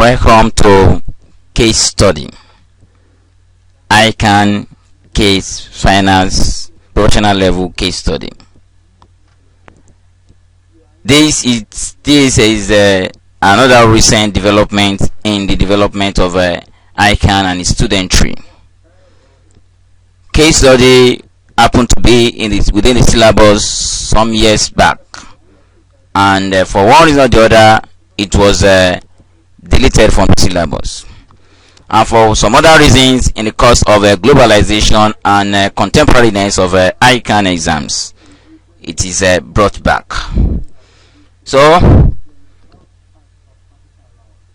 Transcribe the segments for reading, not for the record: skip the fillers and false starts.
Welcome to case study. ICAN case finance professional level case study. This is another recent development in the development of ICAN and its studentry. Case study happened to be within the syllabus some years back, and for one reason or the other, it was deleted from the syllabus, and for some other reasons, in the course of globalization and contemporariness of ICAN exams, it is brought back. So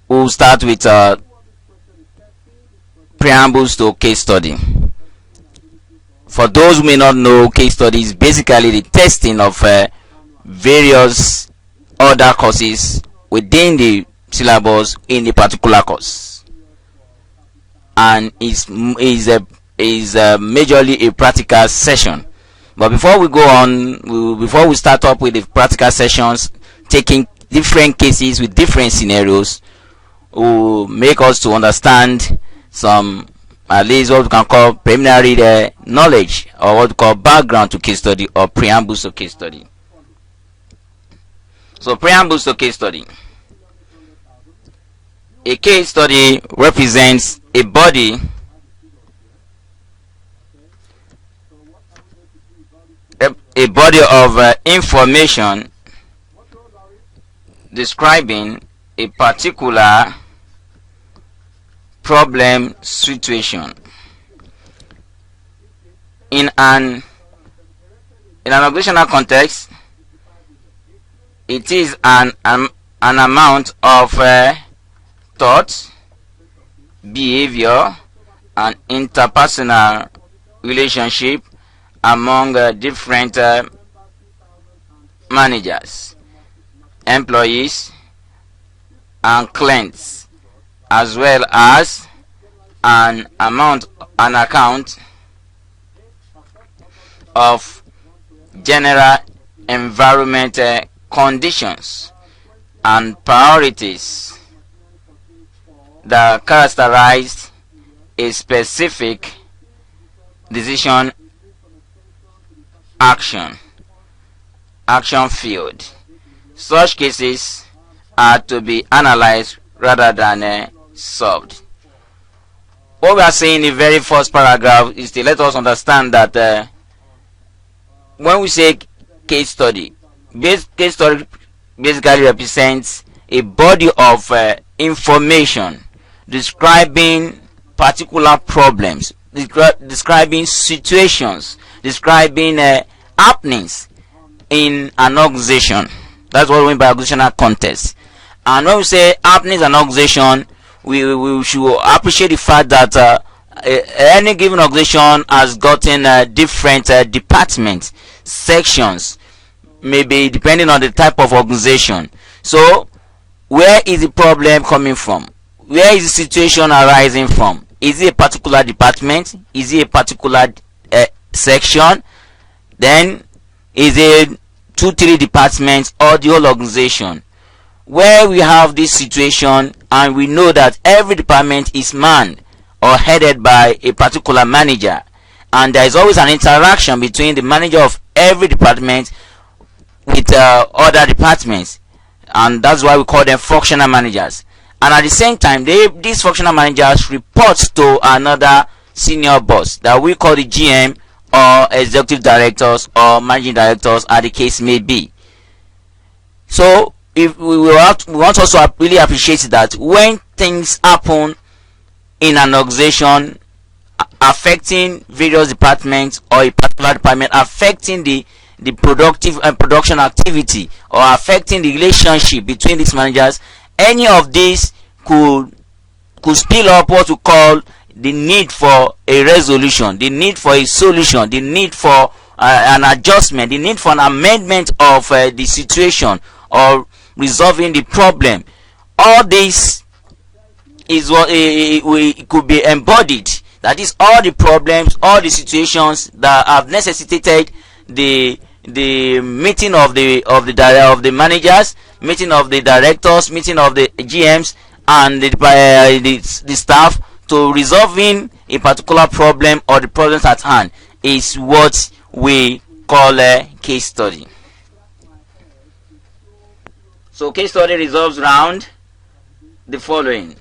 we'll start with preambles to case study. For those who may not know, case study is basically the testing of various other courses within the syllabus in a particular course, and is majorly a practical session. But before we go on, before we start up with the practical sessions, taking different cases with different scenarios, will make us to understand some, at least what we can call preliminary knowledge, or what we call background to case study, or preambles to case study. So preambles to case study. A case study represents a body of information describing a particular problem situation. In an organizational context, it is an amount of thought, behavior, and interpersonal relationship among different managers, employees, and clients, as well as an account of general environment conditions and priorities that characterize a specific decision action field. Such cases are to be analyzed rather than solved. What we are saying in the very first paragraph is to let us understand that when we say case study basically represents a body of information describing particular problems, describing situations, describing happenings in an organization. That's what we mean by organizational context. And when we say happenings in an organization, we should appreciate the fact that any given organization has gotten different departments, sections, maybe depending on the type of organization. So where is the problem coming from? Where is the situation arising from? Is it a particular department? Is it a particular section? Then is it 2-3 departments or the whole organization? Where we have this situation and we know that every department is manned or headed by a particular manager, and there is always an interaction between the manager of every department with other departments, and that's why we call them functional managers. And at the same time, these functional managers report to another senior boss that we call the GM or executive directors or managing directors, as the case may be. So if we want also really appreciate that when things happen in an organization affecting various departments or a particular department, affecting the productive and production activity, or affecting the relationship between these managers, any of these could spill up what we call the need for a resolution, the need for a solution, the need for an adjustment, the need for an amendment of the situation or resolving the problem. All this is what it could be embodied. That is, all the problems, all the situations that have necessitated the meeting of the managers, meeting of the directors, meeting of the GMs, and the staff to resolving a particular problem or the problems at hand is what we call a case study. So case study revolves around the following.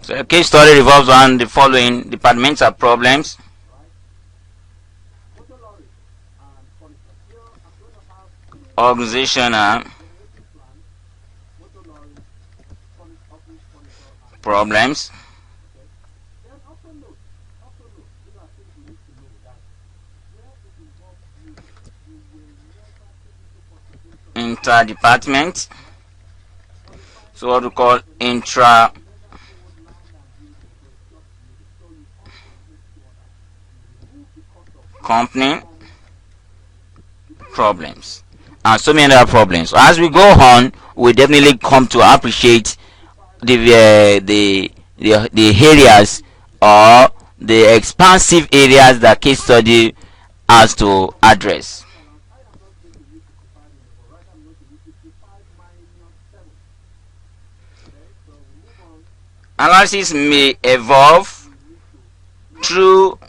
So a case study revolves around the following departmental problems. Organizational problems. Inter-department. So what we call intra company problems, and so many other problems. So as we go on, we definitely come to appreciate the areas or the expansive areas that case study has to address. Analysis may evolve through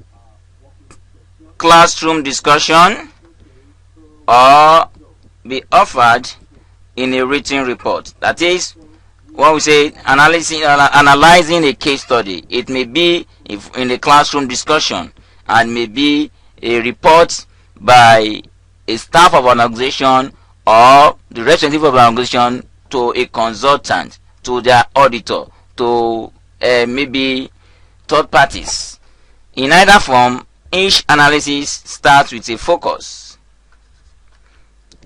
classroom discussion or be offered in a written report. That is, when we say analyzing a case study, it may be in a classroom discussion and may be a report by a staff of an organization or the representative of an organization to a consultant, to their auditor, to maybe third parties. In either form, each analysis starts with a focus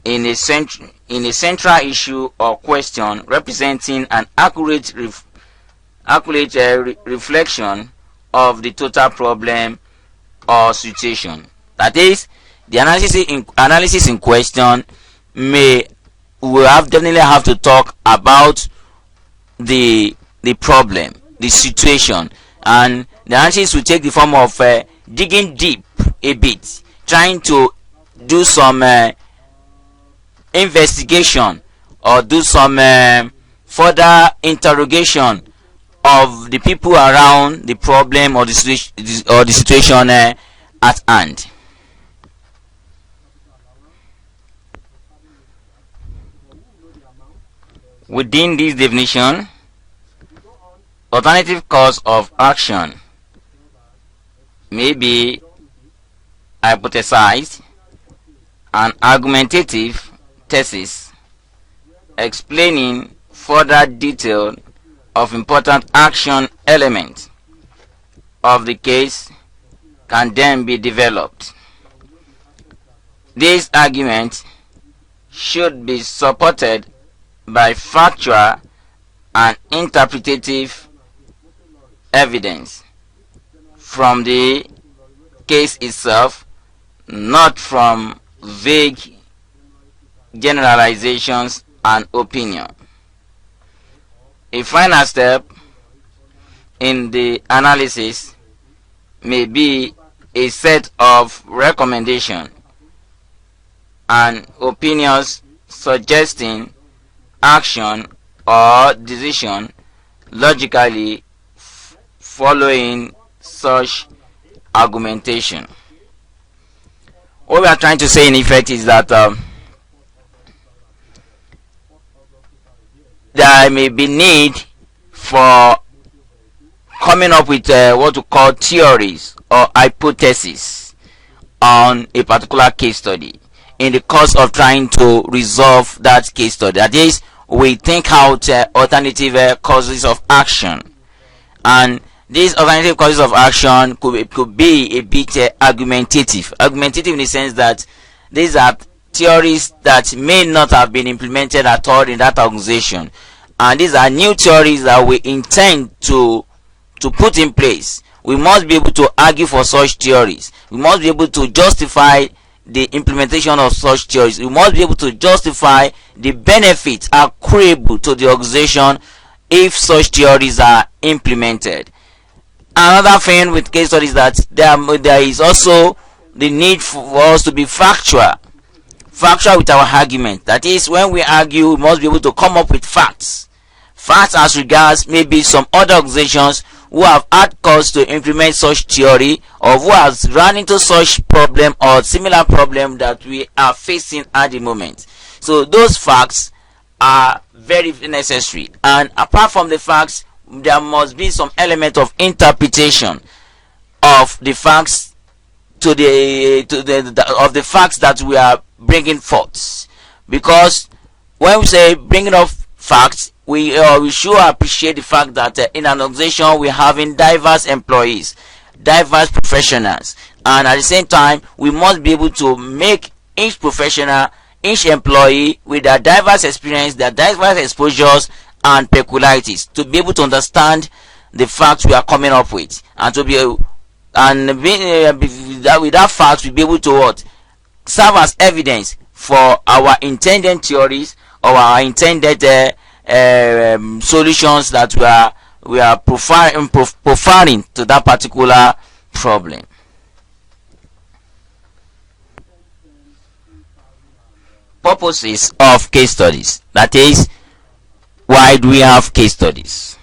in a central issue or question representing an accurate reflection of the total problem or situation. That is, the analysis in question definitely have to talk about the problem, the situation, and the analysis will take the form of digging deep a bit, trying to do some investigation or do some further interrogation of the people around the problem or the situation at hand. Within this definition, alternative course of action may be hypothesized, an argumentative thesis explaining further detail of important action elements of the case can then be developed. This argument should be supported by factual and interpretative evidence from the case itself, not from vague generalizations and opinion. A final step in the analysis may be a set of recommendations and opinions suggesting action or decision logically following such argumentation. What we are trying to say in effect is that there may be need for coming up with what we call theories or hypotheses on a particular case study in the course of trying to resolve that case study. That is, we think out alternative causes of action. And these alternative causes of action could be a bit argumentative in the sense that these are theories that may not have been implemented at all in that organization, and these are new theories that we intend to put in place. We must be able to argue for such theories. We must be able to justify the implementation of such theories. We must be able to justify the benefits accruable to the organization if such theories are implemented. Another thing with case studies that there is also the need for us to be factual with our argument. That is, when we argue, we must be able to come up with facts as regards maybe some other organizations who have had cause to implement such theory, or who has run into such problem or similar problem that we are facing at the moment. So those facts are very necessary, and apart from the facts, there must be some element of interpretation of the facts of the facts that we are bringing forth. Because when we say bringing up facts, we should appreciate the fact that in an organization we're having diverse employees, diverse professionals, and at the same time we must be able to make each professional, each employee with their diverse experience, their diverse exposures and peculiarities, to be able to understand the facts we are coming up with, and to be with that fact we'll be able to what serve as evidence for our intended theories or our intended solutions that we are profiling to that particular problem. Purposes of case studies. That is, why do we have case studies?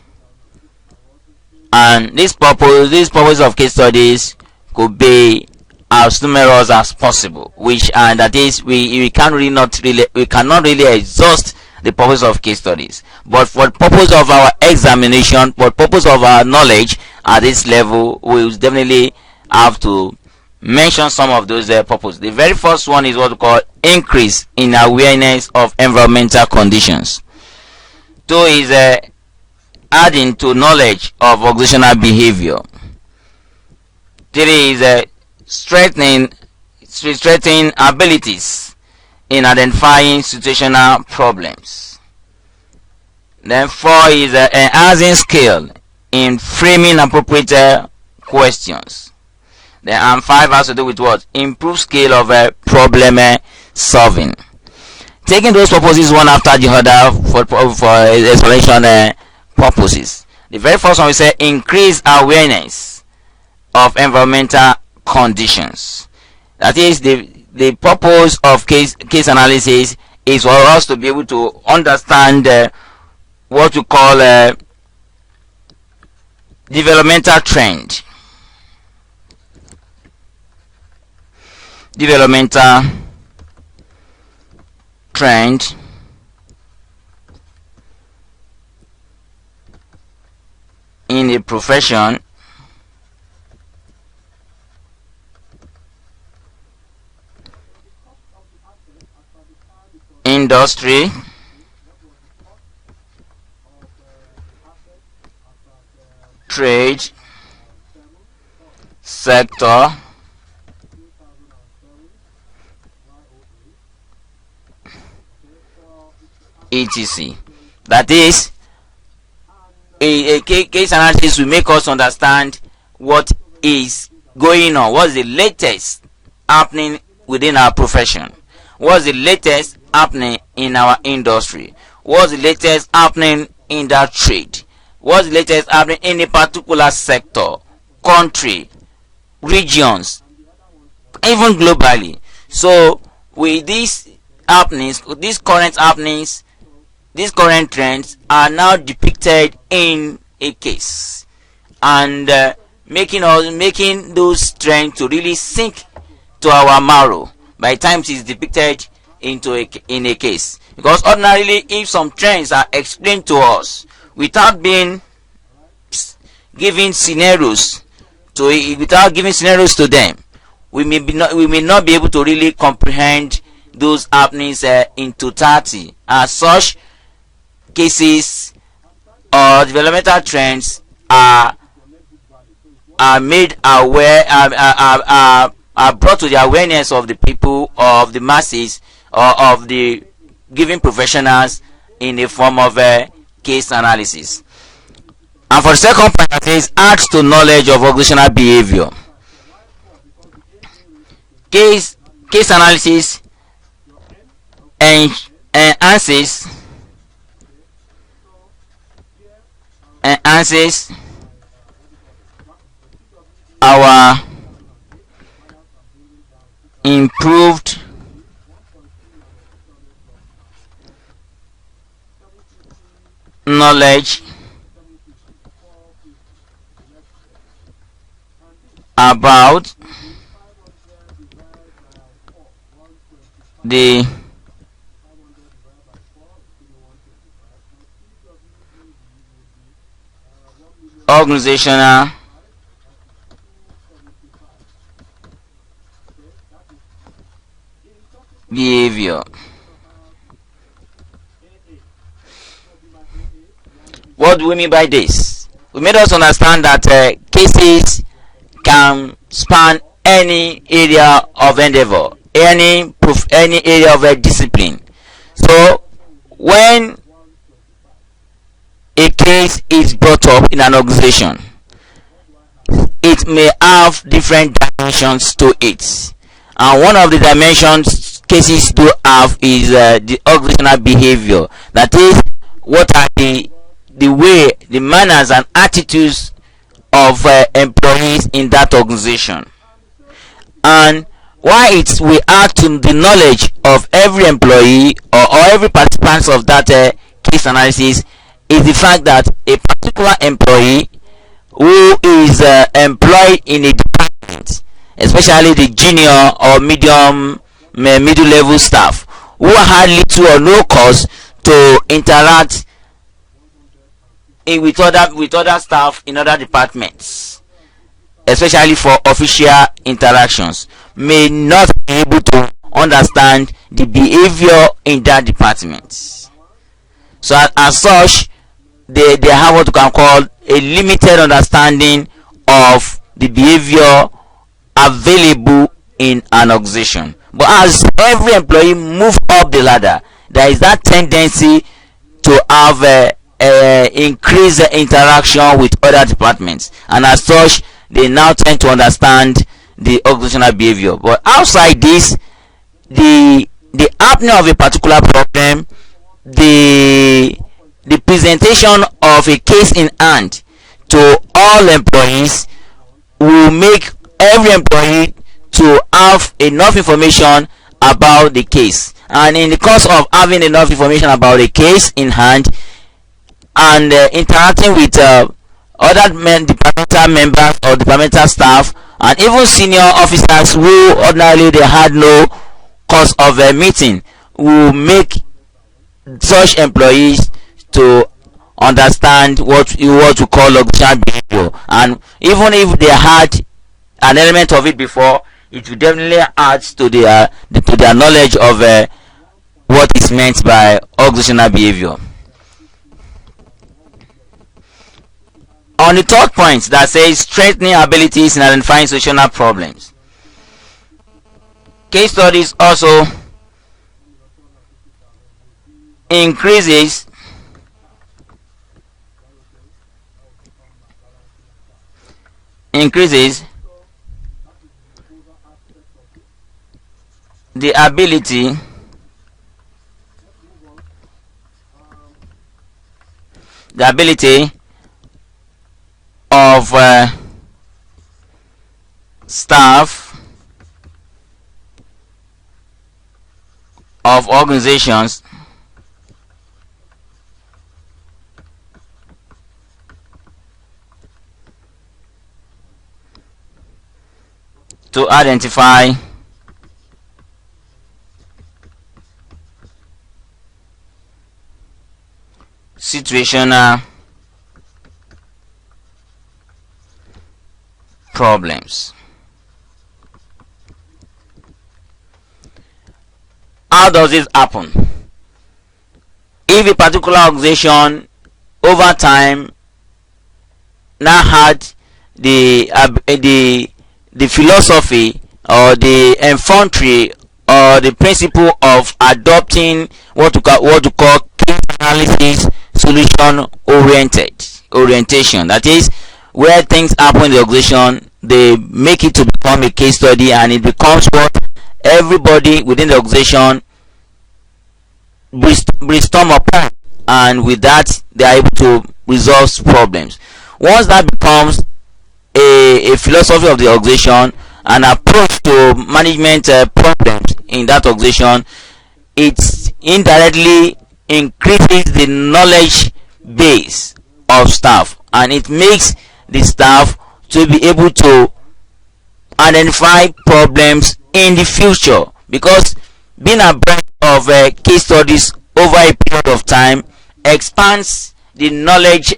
And these purposes of case studies could be as numerous as possible, and that is, we cannot really exhaust the purpose of case studies. But for the purpose of our examination, for the purpose of our knowledge at this level, we will definitely have to mention some of those purposes. The very first one is what we call increase in awareness of environmental conditions. Two is adding to knowledge of organizational behavior. Three is strengthening abilities in identifying situational problems. Then four is enhancing skill in framing appropriate questions. Then and five has to do with what? Improve skill of problem solving. Taking those purposes one after the other for explanation purposes. The very first one we say increase awareness of environmental conditions. That is, the purpose of case analysis is for us to be able to understand what we call developmental trend. Developmental trend in a profession, industry, trade, sector, etc. That is, a case analysis will make us understand what is going on, what's the latest happening within our profession, what's the latest happening in our industry, what's the latest happening in that trade, what's the latest happening in a particular sector, country, regions, even globally. So with these happenings, these current happenings, these current trends are now depicted in a case, and making those trends to really sink to our marrow by the time it is depicted in a case. Because ordinarily, if some trends are explained to us without being given scenarios to them, we may not be able to really comprehend those happenings in totality. As such, cases or developmental trends are made aware, are brought to the awareness of the people, of the masses, or of the given professionals in the form of a case analysis. And for the second part, it says adds to knowledge of organizational behavior. Case analysis enhances our improved knowledge about the organizational behavior. What do we mean by this? We made us understand that cases can span any area of endeavor, any area of a discipline. So when a case is brought up in an organization, it may have different dimensions to it, and one of the dimensions cases do have is the organizational behavior. That is, what are the way, the manners and attitudes of employees in that organization. And why we add to the knowledge of every employee or every participant of that case analysis is the fact that a particular employee who is employed in a department, especially the junior or middle level staff, who had little or no cause to interact with other staff in other departments, especially for official interactions, may not be able to understand the behavior in that department. So as such, they have what you can call a limited understanding of the behavior available in an organization. But as every employee moves up the ladder, there is that tendency to have increased interaction with other departments, and as such they now tend to understand the organizational behavior. But outside this, the happening of a particular problem, the presentation of a case in hand to all employees will make every employee to have enough information about the case. And in the course of having enough information about the case in hand and interacting with other departmental members or departmental staff and even senior officers who ordinarily they had no cause of a meeting, will make such employees to understand what you call organizational behavior. And even if they had an element of it before, it will definitely add to their knowledge of what is meant by organizational behavior. On the third point that says strengthening abilities in identifying situational problems, case studies also increases the ability of staff of organizations to identify situational problems. How does this happen? if a particular organization over time now had the philosophy or the infantry or the principle of adopting what to call case analysis solution orientation, that is where things happen in the organization, they make it to become a case study, and it becomes what everybody within the organization brainstorm upon, and with that they are able to resolve problems. Once that becomes a philosophy of the organization, an approach to management problems in that organization, it indirectly increases the knowledge base of staff, and it makes the staff to be able to identify problems in the future, because being abreast of case studies over a period of time expands the knowledge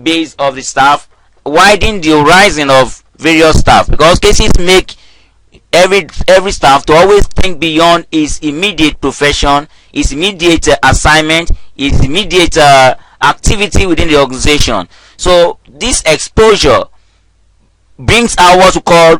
base of the staff, widen the horizon of various staff, because cases make every staff to always think beyond his immediate profession, his immediate assignment, his immediate activity within the organization. So this exposure brings out what we call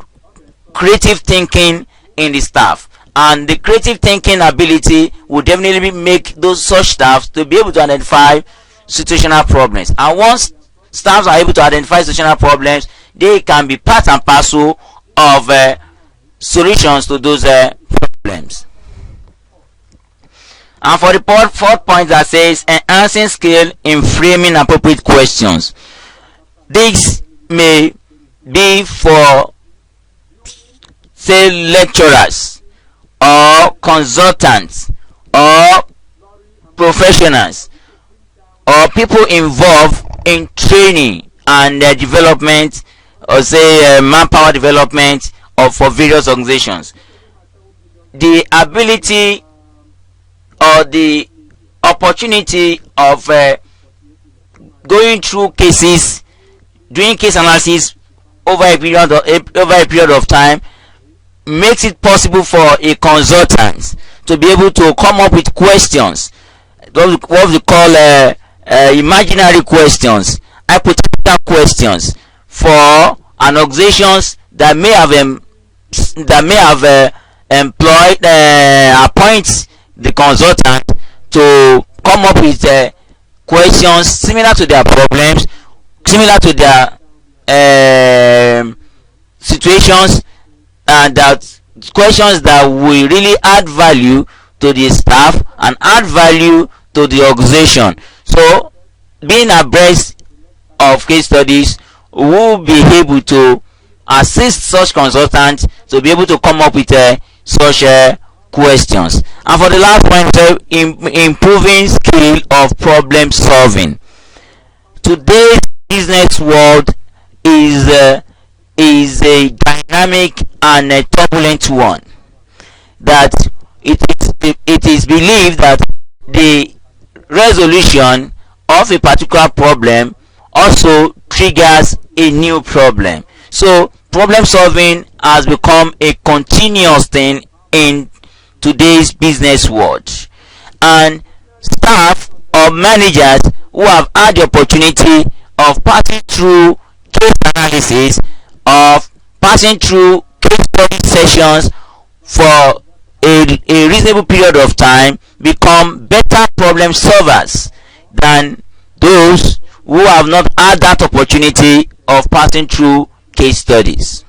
creative thinking in the staff, and the creative thinking ability will definitely make those such staffs to be able to identify situational problems. And once staffs are able to identify situational problems, they can be part and parcel of solutions to those problems. And for the fourth point that says enhancing skill in framing appropriate questions, this may be for, say, lecturers or consultants or professionals or people involved in training and development, or say manpower development or for various organizations. The ability or the opportunity of going through cases, doing case analysis over a period of time makes it possible for a consultant to be able to come up with questions, what we call imaginary questions, hypothetical questions for an organizations that may have employed appoint the consultant to come up with questions similar to their problems, similar to their situations, and that questions that will really add value to the staff and add value to the organization. So being abreast of case studies will be able to assist such consultants to be able to come up with such questions. And for the last point, improving skill of problem solving. Today's business world is a dynamic and a turbulent one, that it is believed that the resolution of a particular problem also triggers a new problem. So problem solving has become a continuous thing in today's business world, and staff or managers who have had the opportunity of passing through case analysis, of passing through case study sessions for a reasonable period of time, become better problem solvers than those who have not had that opportunity of passing through case studies.